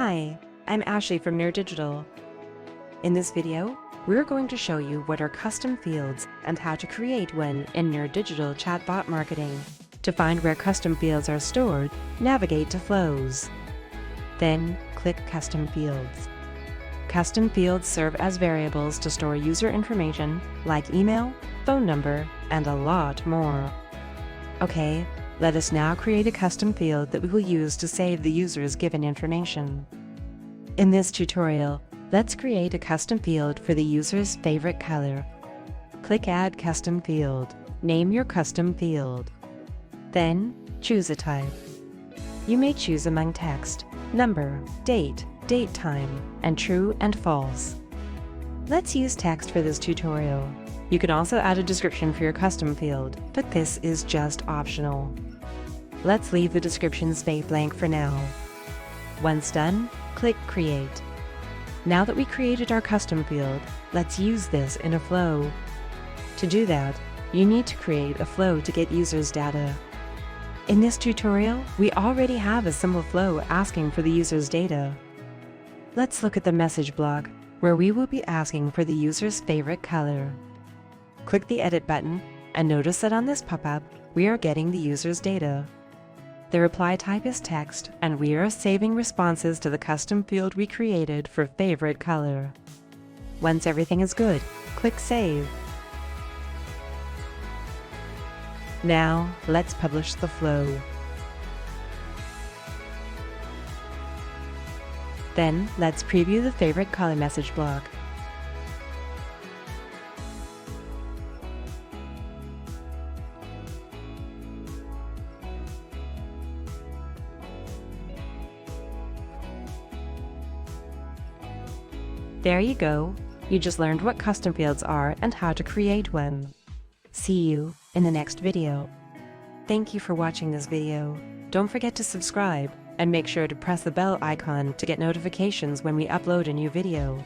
Hi, I'm Ashley from nerDigital. In this video, we're going to show you what are custom fields and how to create one in nerDigital Chatbot marketing. To find where custom fields are stored, navigate to Flows. Then, click Custom Fields. Custom fields serve as variables to store user information like email, phone number, and a lot more. Okay, let us now create a custom field that we will use to save the user's given information. In this tutorial, let's create a custom field for the user's favorite color. Click Add Custom Field. Name your custom field. Then, choose a type. You may choose among text, number, date time, and true and false. Let's use text for this tutorial. You can also add a description for your custom field, but this is just optional. Let's leave the description space blank for now. Once done, click Create. Now that we created our custom field, let's use this in a flow. To do that, you need to create a flow to get users' data. In this tutorial, we already have a simple flow asking for the user's data. Let's look at the message block, where we will be asking for the user's favorite color. Click the Edit button, and notice that on this pop-up, we are getting the user's data. The reply type is text, and we are saving responses to the custom field we created for favorite color. Once everything is good, click Save. Now, let's publish the flow. Then, let's preview the favorite color message block. There you go. You just learned what custom fields are and how to create one. See you in the next video. Thank you for watching this video. Don't forget to subscribe and make sure to press the bell icon to get notifications when we upload a new video.